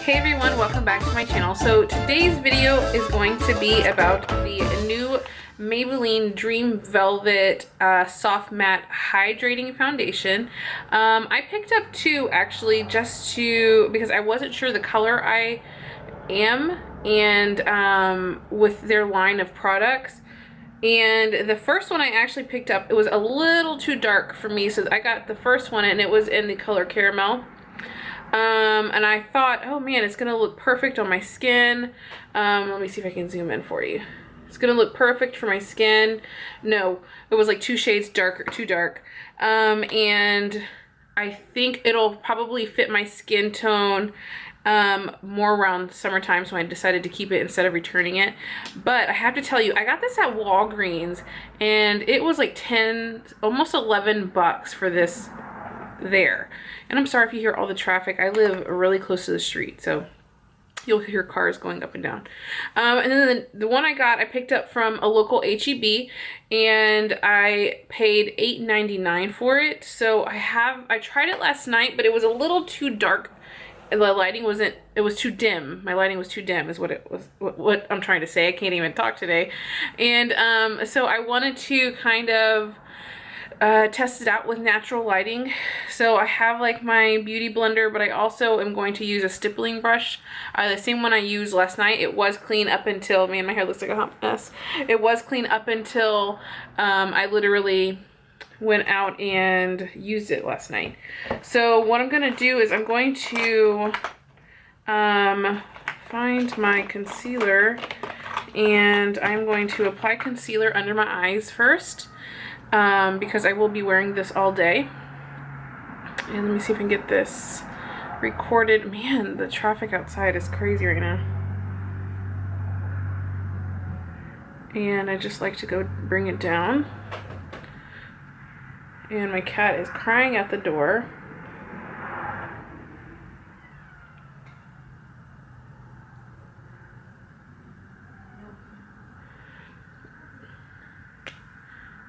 Hey everyone, welcome back to my channel. So today's video is going to be about the new Maybelline Dream Velvet Soft Matte Hydrating Foundation. I picked up two actually because I wasn't sure the color I am and with their line of products. And the first one I actually picked up, it was a little too dark for me, so I got the first one and it was in the color Caramel. And I thought, oh man, it's gonna look perfect on my skin. Let me see if I can zoom in for you. It's gonna look perfect for my skin. No, it was like 2 shades darker, too dark. And I think it'll probably fit my skin tone more around summertime, so I decided to keep it instead of returning it. But I have to tell you, I got this at Walgreens and it was like 10, almost 11 bucks for this there. And I'm sorry if you hear all the traffic. I live really close to the street, so you'll hear cars going up and down. And then the one I picked up from a local HEB, and I paid $8.99 for it. So I tried it last night, but it was a little too dark. The lighting wasn't, it was too dim. My lighting was too dim is what it was, what I'm trying to say. I can't even talk today. And so I wanted to kind of test it out with natural lighting. So I have like my beauty blender, but I also am going to use a stippling brush, the same one I used last night. It was clean up until, man, my hair looks like a hot mess. It was clean up until I literally went out and used it last night. So what I'm gonna do is I'm going to find my concealer, and I'm going to apply concealer under my eyes first. Because I will be wearing this all day. And let me see if I can get this recorded. Man, the traffic outside is crazy right now. And I just like to go bring it down. And my cat is crying at the door.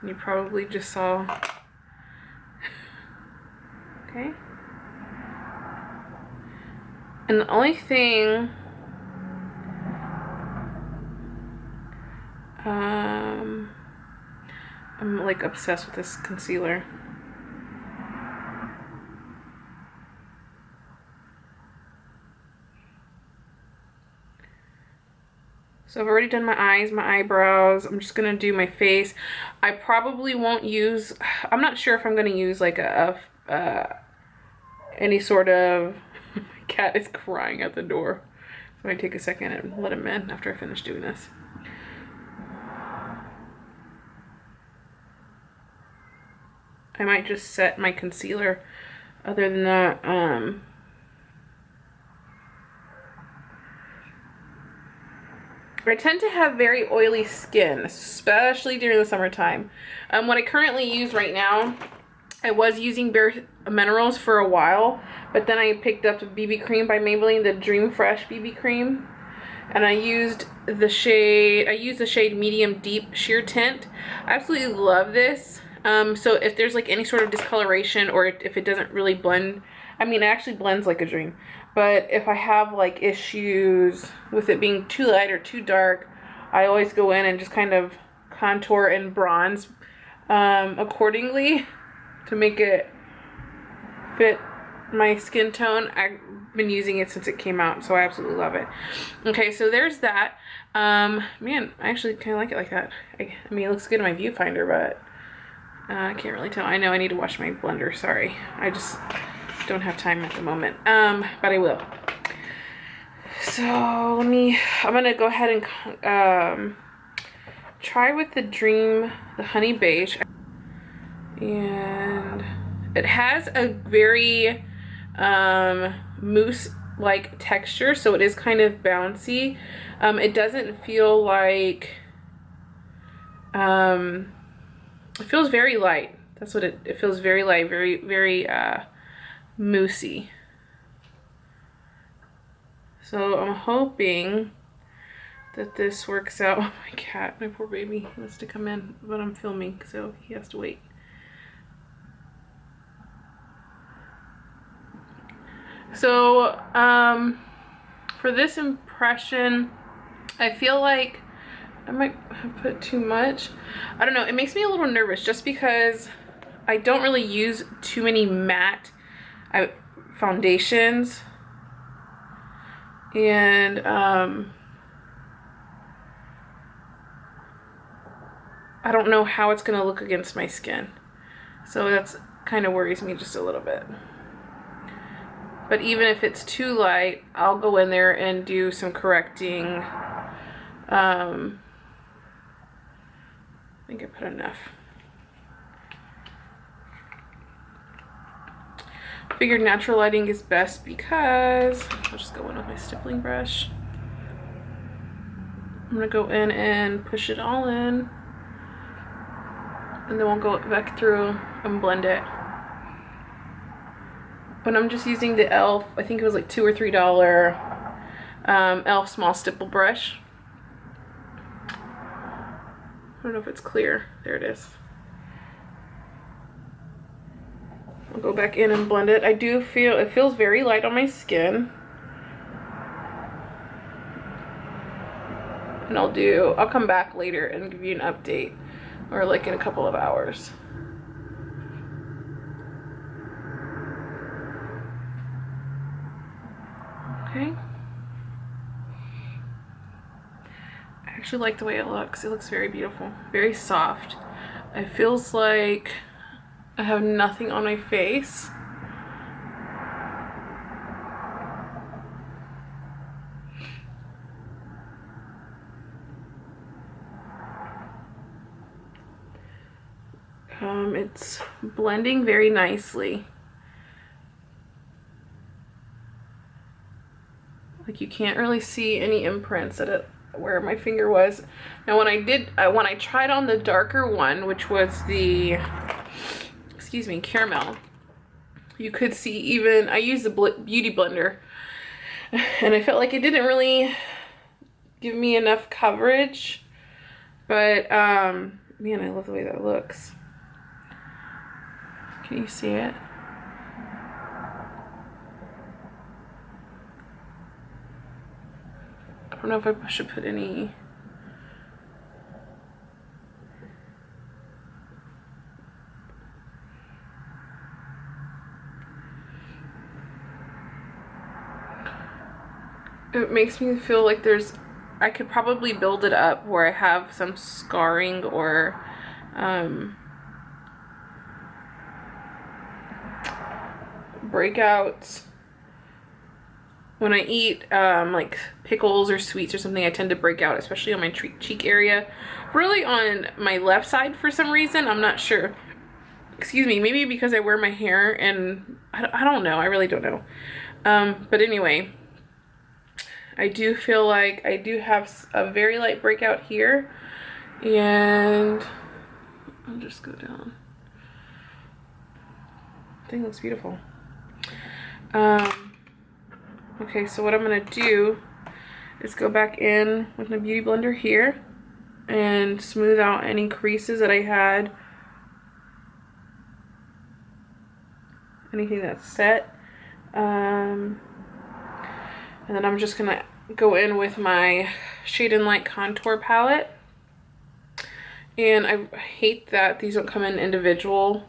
You probably just saw. Okay. And the only thing I'm like obsessed with this concealer. So I've already done my eyes, my eyebrows. I'm just gonna do my face. I probably won't use, I'm not sure if I'm gonna use like any sort of, my cat is crying at the door. So I take a second and let him in after I finish doing this. I might just set my concealer. Other than that, I tend to have very oily skin, especially during the summertime. What I currently use right now, I was using Bare Minerals for a while, but then I picked up a BB cream by Maybelline, the Dream Fresh BB cream, and I used the shade Medium Deep Sheer Tint. I absolutely love this. So if there's like any sort of discoloration, or if it doesn't really blend, I mean, it actually blends like a dream. But if I have like issues with it being too light or too dark, I always go in and just kind of contour and bronze accordingly to make it fit my skin tone. I've been using it since it came out, so I absolutely love it. Okay, so there's that. Man, I actually kind of like it like that. I mean, it looks good in my viewfinder, but I can't really tell. I know I need to wash my blender. Sorry. I just don't have time at the moment, but I will. So I'm gonna go ahead and try with the Honey Beige, and it has a very mousse like texture, so it is kind of bouncy. It doesn't feel like it feels very light. That's what it feels, very light, very moussey. So I'm hoping that this works out. Oh, my cat, my poor baby, wants to come in, but I'm filming, so he has to wait. So For this impression, I feel like I might have put too much. I don't know, it makes me a little nervous just because I don't really use too many matte foundations. And I don't know how it's gonna look against my skin. So that's kind of worries me just a little bit. But even if it's too light, I'll go in there and do some correcting. I think I put enough. Figured natural lighting is best because I'll just go in with my stippling brush. I'm gonna go in and push it all in, and then we'll go back through and blend it. But I'm just using the e.l.f. I think it was like $2 or $3 e.l.f. small stipple brush. I don't know if it's clear. There it is. I'll go back in and blend it. I do feel it feels very light on my skin. And I'll come back later and give you an update, or like in a couple of hours. Okay. I actually like the way it looks. It looks very beautiful, very soft. It feels like I have nothing on my face. It's blending very nicely. Like you can't really see any imprints at it where my finger was. Now when I tried on the darker one, which was the, excuse me, caramel, you could see even, I used the beauty blender, and I felt like it didn't really give me enough coverage, but man, I love the way that looks. Can you see it? I don't know if I should put any. It makes me feel like I could probably build it up where I have some scarring or breakouts. When I eat like pickles or sweets or something, I tend to break out, especially on my cheek area. Really on my left side for some reason, I'm not sure. Excuse me, maybe because I wear my hair and I don't know, I really don't know. But anyway, I do feel like I do have a very light breakout here, and I'll just go down. I think it looks beautiful. Okay, so what I'm gonna do is go back in with my beauty blender here and smooth out any creases that I had, anything that's set. And then I'm just gonna go in with my Shade and Light contour palette. And I hate that these don't come in individual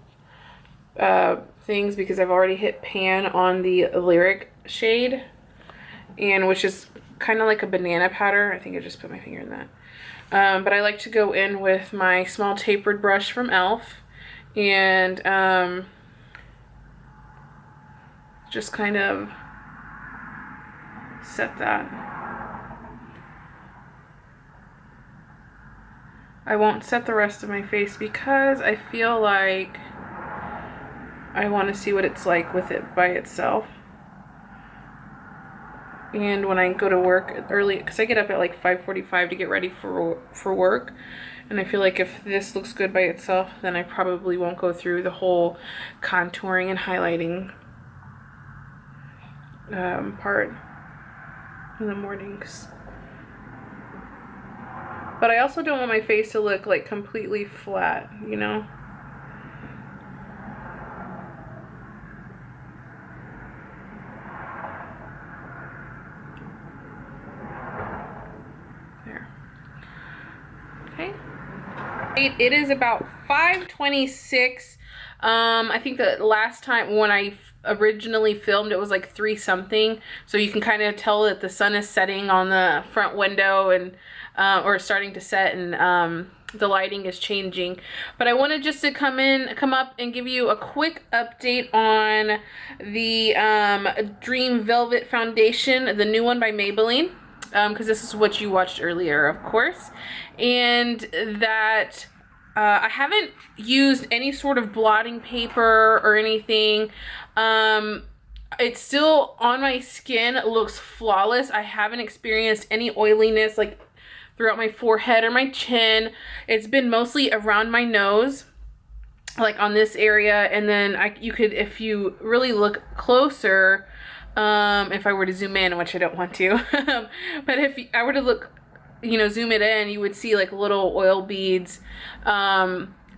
things, because I've already hit pan on the Lyric shade, and which is kind of like a banana powder. I think I just put my finger in that. But I like to go in with my small tapered brush from e.l.f. and just kind of set that. I won't set the rest of my face because I feel like I want to see what it's like with it by itself. And when I go to work early, because I get up at like 5:45 to get ready for work, and I feel like if this looks good by itself, then I probably won't go through the whole contouring and highlighting part in the mornings. But I also don't want my face to look like completely flat, you know? It is about 5:26. I think the last time when I originally filmed it was like 3 something, so you can kind of tell that the sun is setting on the front window and or starting to set, and the lighting is changing. But I wanted just to come up and give you a quick update on the Dream Velvet Foundation, the new one by Maybelline, because this is what you watched earlier, of course. And that I haven't used any sort of blotting paper or anything. It's still on my skin. It looks flawless. I haven't experienced any oiliness like throughout my forehead or my chin. It's been mostly around my nose, like on this area, and then you could, if you really look closer, if I were to zoom in, which I don't want to, but if I were to look, zoom it in, you would see like little oil beads,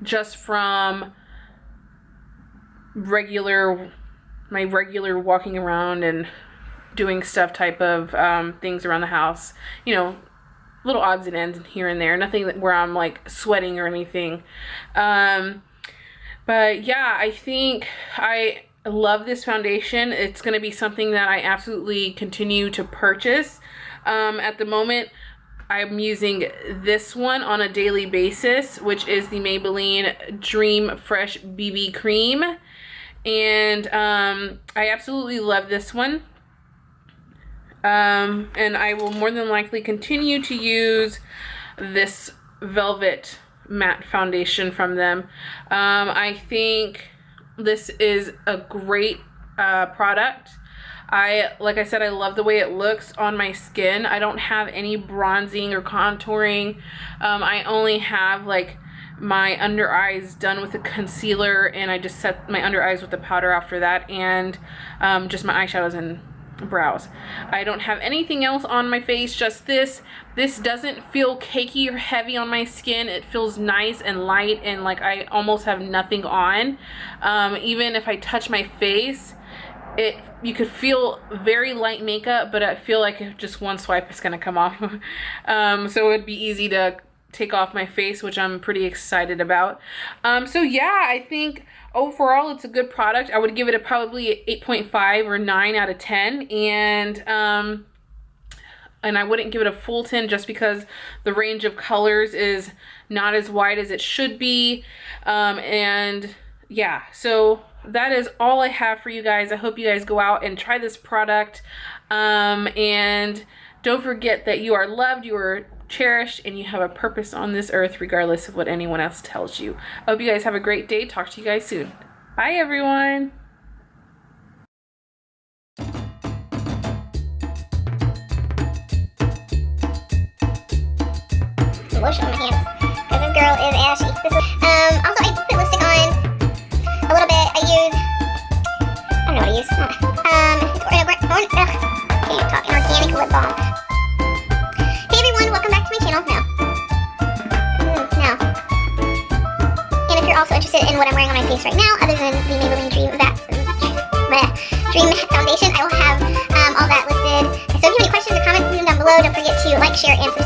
just from my regular walking around and doing stuff type of things around the house, little odds and ends here and there, nothing where I'm like sweating or anything. But yeah, I think I love this foundation. It's going to be something that I absolutely continue to purchase. At the moment, I'm using this one on a daily basis, which is the Maybelline Dream Fresh BB Cream. And I absolutely love this one. And I will more than likely continue to use this Velvet Matte Foundation from them. I think this is a great product. Like I said, I love the way it looks on my skin. I don't have any bronzing or contouring. I only have like my under eyes done with a concealer, and I just set my under eyes with the powder after that, and just my eyeshadows and brows. I don't have anything else on my face, just this. This doesn't feel cakey or heavy on my skin. It feels nice and light, and like I almost have nothing on. Even if I touch my face, you could feel very light makeup, but I feel like if just one swipe is gonna come off. So it'd be easy to take off my face, which I'm pretty excited about. So yeah, I think overall it's a good product. I would give it probably 8.5 or 9 out of 10, and I wouldn't give it a full 10 just because the range of colors is not as wide as it should be. And yeah, so that is all I have for you guys. I hope you guys go out and try this product, and don't forget that you are loved, you are cherished, and you have a purpose on this earth regardless of what anyone else tells you. I hope you guys have a great day. Talk to you guys soon. Bye everyone. Lotion on my hands because this girl is ashy. Also I put lipstick on a little bit. I don't know what I use. Can't talk. An organic lip balm. Hey everyone, welcome back to my channel. Now. And if you're also interested in what I'm wearing on my face right now, other than the Maybelline Dream Foundation, I will have all that listed. So if you have any questions or comments, leave them down below. Don't forget to like, share, and subscribe.